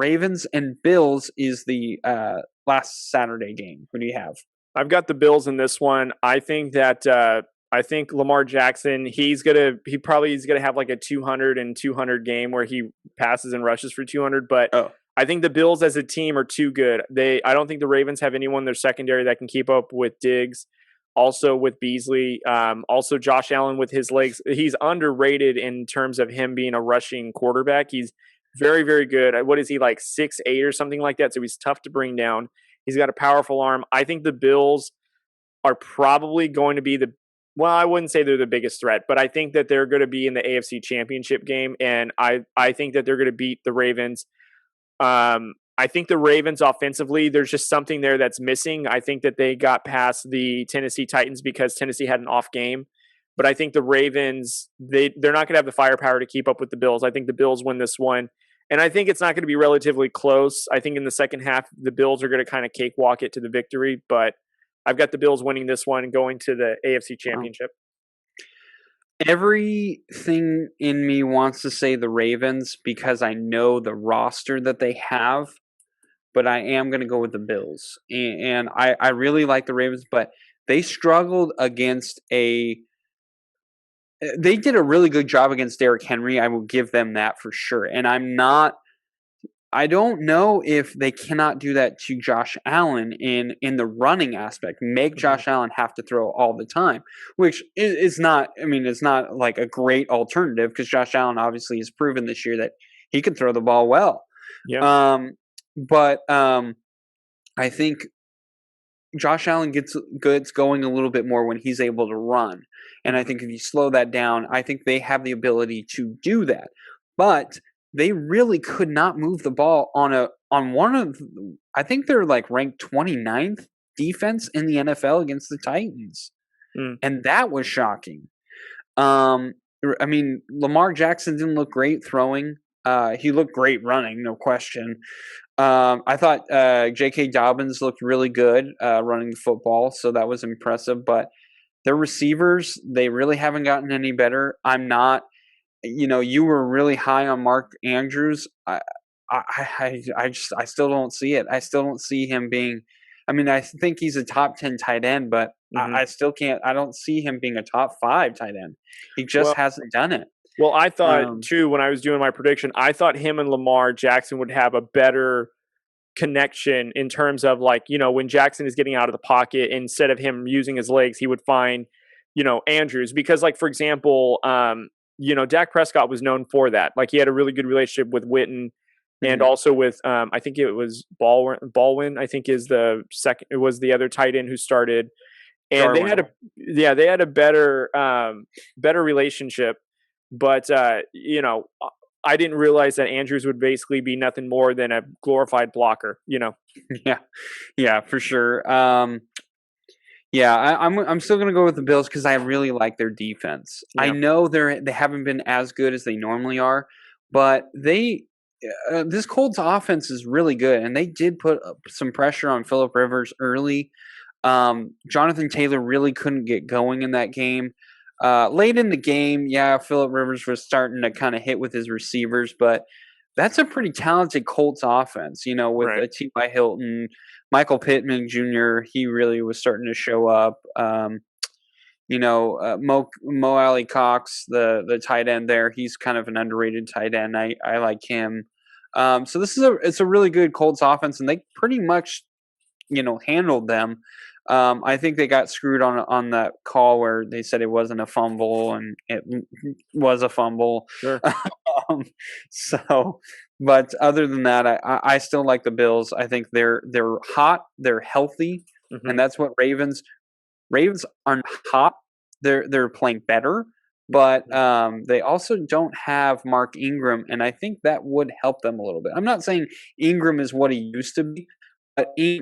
Ravens and Bills is the last Saturday game. Who do you have? I've got the Bills in this one. I think Lamar Jackson, he probably is gonna have like a 200 game where he passes and rushes for 200. But I think the Bills as a team are too good. I don't think the Ravens have anyone in their secondary that can keep up with Diggs. Also with Beasley, also Josh Allen with his legs. He's underrated in terms of him being a rushing quarterback. He's very, very good. What is he, like 6'8" or something like that? So he's tough to bring down. He's got a powerful arm. I think the Bills are probably going to be I wouldn't say they're the biggest threat, but I think that they're going to be in the AFC Championship game, and I think that they're going to beat the Ravens. I think the Ravens offensively, there's just something there that's missing. I think that they got past the Tennessee Titans because Tennessee had an off game. But I think the Ravens, they're not going to have the firepower to keep up with the Bills. I think the Bills win this one. And I think it's not going to be relatively close. I think in the second half, the Bills are going to kind of cakewalk it to the victory. But I've got the Bills winning this one and going to the AFC Championship. Everything in me wants to say the Ravens because I know the roster that they have. But I am going to go with the Bills. And I really like the Ravens, but they struggled against they did a really good job against Derrick Henry. I will give them that for sure. And I don't know if they cannot do that to Josh Allen in the running aspect. Make Josh Allen have to throw all the time, which is not, it's not like a great alternative because Josh Allen obviously has proven this year that he can throw the ball well. Yeah. But I think Josh Allen gets going a little bit more when he's able to run. And I think if you slow that down, I think they have the ability to do that. But they really could not move the ball on one of, I think they're like ranked 29th defense in the NFL against the Titans. And that was shocking. Lamar Jackson didn't look great throwing. He looked great running, no question. I thought J.K. Dobbins looked really good running the football, so that was impressive. But their receivers, they really haven't gotten any better. I'm not, you were really high on Mark Andrews. I still don't see it. I still don't see him being. I think he's a top 10 tight end, but I still can't. I don't see him being a top 5 tight end. He just hasn't done it. Well, I thought, too, when I was doing my prediction, I thought him and Lamar Jackson would have a better connection in terms of, like, when Jackson is getting out of the pocket, instead of him using his legs, he would find, Andrews. Because, like, for example, Dak Prescott was known for that. Like, he had a really good relationship with Witten and also with, I think it was Baldwin, I think is the second, it was the other tight end who started. And Darwin. They had a better relationship. But, I didn't realize that Andrews would basically be nothing more than a glorified blocker, Yeah, for sure. I'm still going to go with the Bills because I really like their defense. Yeah. I know they haven't been as good as they normally are, but this Colts offense is really good, and they did put some pressure on Phillip Rivers early. Jonathan Taylor really couldn't get going in that game. Late in the game, Phillip Rivers was starting to kind of hit with his receivers, but that's a pretty talented Colts offense, with T.Y. Hilton, Michael Pittman Jr., he really was starting to show up. Mo Alley Cox, the tight end there, he's kind of an underrated tight end. I like him. So it's a really good Colts offense, and they pretty much, handled them. I think they got screwed on that call where they said it wasn't a fumble, and it was a fumble. Sure. But other than that, I still like the Bills. I think they're hot, they're healthy, and that's what Ravens aren't hot. They're playing better, but they also don't have Mark Ingram, and I think that would help them a little bit. I'm not saying Ingram is what he used to be.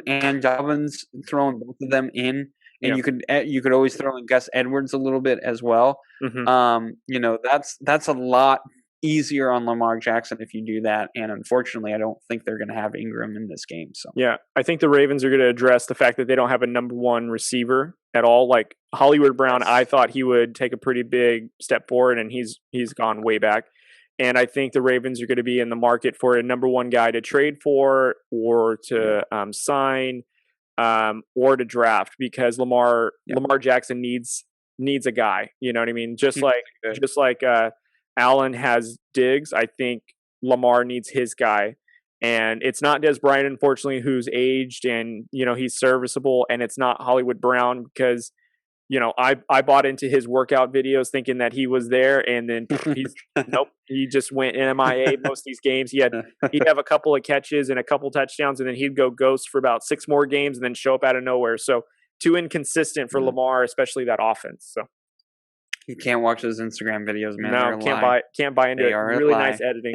And Dobbins, throwing both of them in, and you could always throw in Gus Edwards a little bit as well. That's a lot easier on Lamar Jackson if you do that. And unfortunately, I don't think they're going to have Ingram in this game. So I think the Ravens are going to address the fact that they don't have a number one receiver at all. Like Hollywood Brown, I thought he would take a pretty big step forward, and he's gone way back. And I think the Ravens are going to be in the market for a number one guy to trade for, or to sign, or to draft, because Lamar Jackson needs a guy. You know what I mean? Just like Allen has Diggs, I think Lamar needs his guy. And it's not Des Bryant, unfortunately, who's aged and, he's serviceable. And it's not Hollywood Brown, because, I bought into his workout videos thinking that he was there. And then nope, he just went MIA most of these games. He'd have a couple of catches and a couple touchdowns, and then he'd go ghost for about 6 more games and then show up out of nowhere. So too inconsistent for Lamar, especially that offense. So you can't watch those Instagram videos, man. No, can't buy into it. Really nice editing.